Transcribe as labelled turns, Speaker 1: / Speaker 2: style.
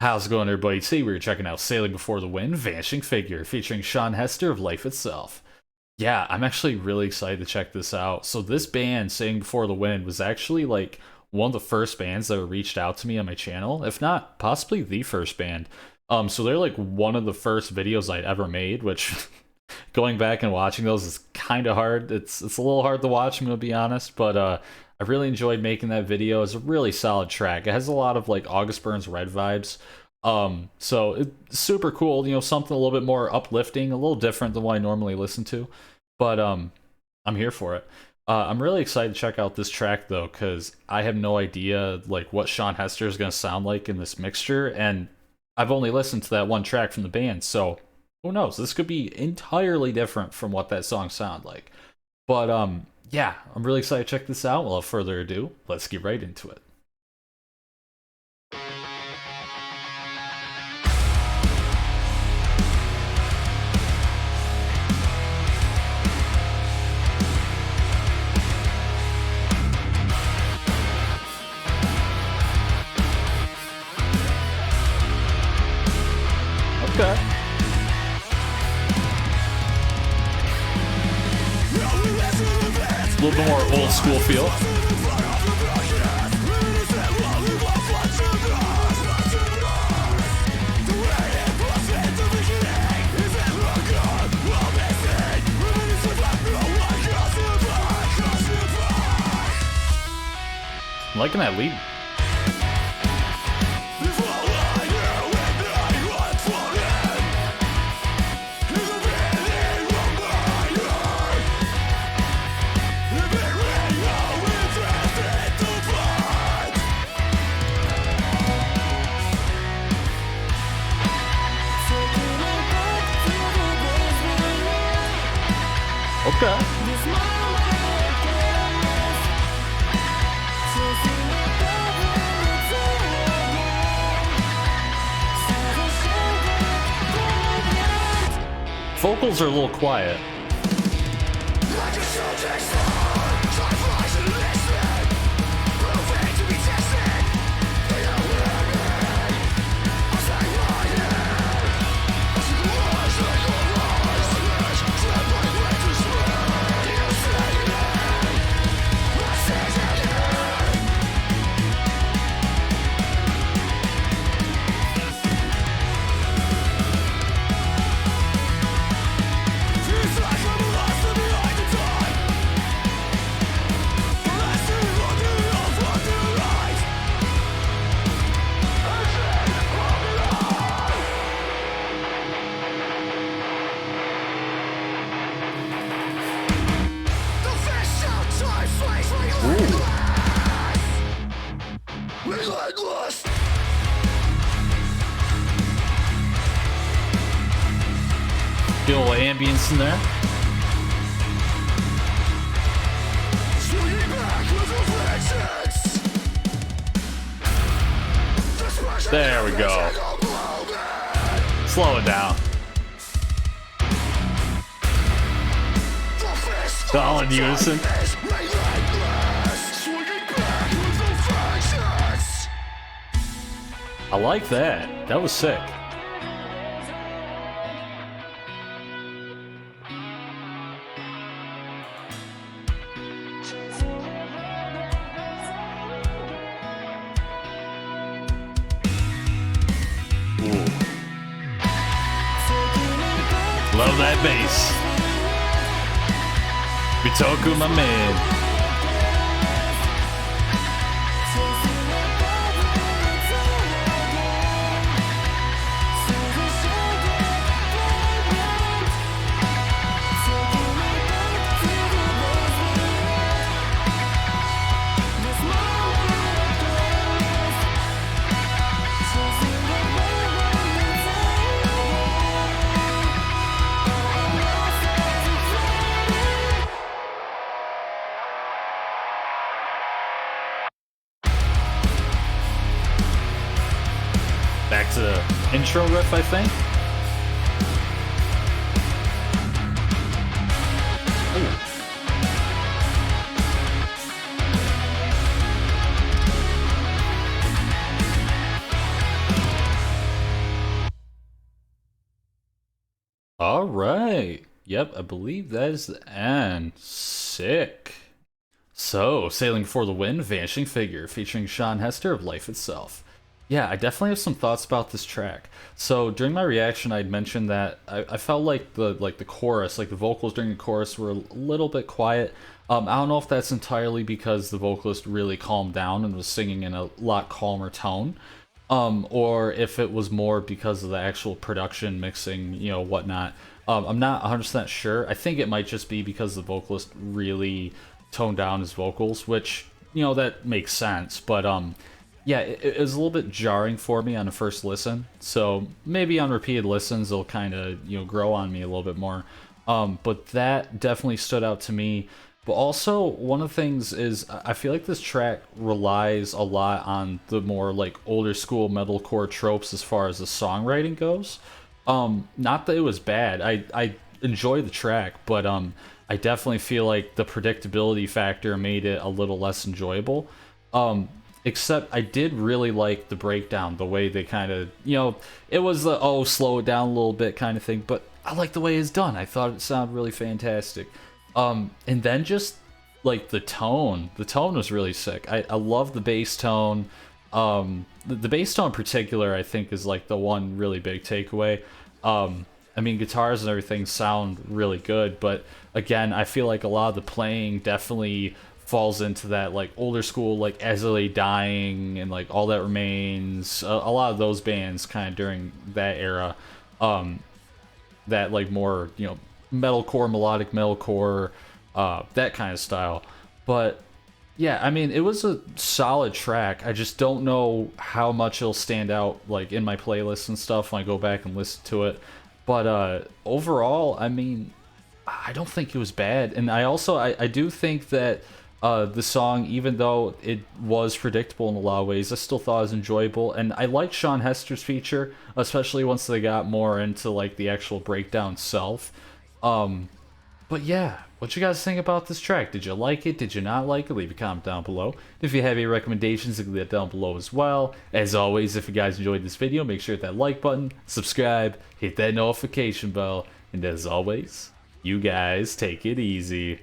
Speaker 1: How's it going, everybody? Today we were checking out Sailing Before the Wind, Vanishing Figure, featuring Sean Hester of Life Itself. Yeah, I'm actually really excited to check this out. So this band, Sailing Before the Wind, was actually like one of the first bands that reached out to me on my channel, if not possibly the first band. So they're like one of the first videos I'd ever made, which going back and watching those is kind of hard. It's a little hard to watch, I'm gonna be honest, but I really enjoyed making that video. It's a really solid track. It has a lot of like August Burns Red vibes. So it's super cool, something a little bit more uplifting, a little different than what I normally listen to. But I'm here for it. I'm really excited to check out this track though, because I have no idea like what Sean Hester is gonna sound like in this mixture, and I've only listened to that one track from the band, so who knows? This could be entirely different from what that song sounded like. But yeah, I'm really excited to check this out. Without further ado, let's get right into it. Okay. A little bit more old school feel. I'm liking that lead. Okay. Vocals are a little quiet. Get a little ambience in there. There we go. Slow it down. All in unison. I like that. That was sick. Ooh. Love that bass. Bitoku, my man. Back to the intro riff, I think. Ooh. All right. Yep, I believe that is the end. Sick. So, Sailing for the Wind, Vanishing Figure, featuring Sean Hester of Life Itself. Yeah, I definitely have some thoughts about this track. So during my reaction, I'd mentioned that I felt like the chorus, like the vocals during the chorus, were a little bit quiet. I don't know if that's entirely because the vocalist really calmed down and was singing in a lot calmer tone, or if it was more because of the actual production, mixing, whatnot. I'm not 100% sure. I think it might just be because the vocalist really toned down his vocals, which, that makes sense. But yeah, it was a little bit jarring for me on the first listen. So maybe on repeated listens, it'll kind of, grow on me a little bit more. But that definitely stood out to me. But also, one of the things is I feel like this track relies a lot on the more like older school metalcore tropes as far as the songwriting goes. Not that it was bad. I enjoy the track, but I definitely feel like the predictability factor made it a little less enjoyable. Except I did really like the breakdown, the way they kind of, it was the, oh, slow it down a little bit kind of thing, but I like the way it's done. I thought it sounded really fantastic. And then just like the tone was really sick. I love the bass tone. The bass tone in particular, I think, is like the one really big takeaway. I mean, guitars and everything sound really good, but again, I feel like a lot of the playing definitely falls into that like older school, like As I Lay Dying and like All That Remains. A lot of those bands kind of during that era, that like more metalcore, melodic metalcore, that kind of style. But yeah, I mean, it was a solid track. I just don't know how much it'll stand out like in my playlist and stuff when I go back and listen to it. But overall, I mean, I don't think it was bad. And I do think that the song, even though it was predictable in a lot of ways, I still thought it was enjoyable. And I liked Sean Hester's feature, especially once they got more into like the actual breakdown itself. But yeah, what you guys think about this track? Did you like it? Did you not like it? Leave a comment down below. If you have any recommendations, leave that down below as well. As always, if you guys enjoyed this video, make sure to hit that like button, subscribe, hit that notification bell, and as always, you guys take it easy.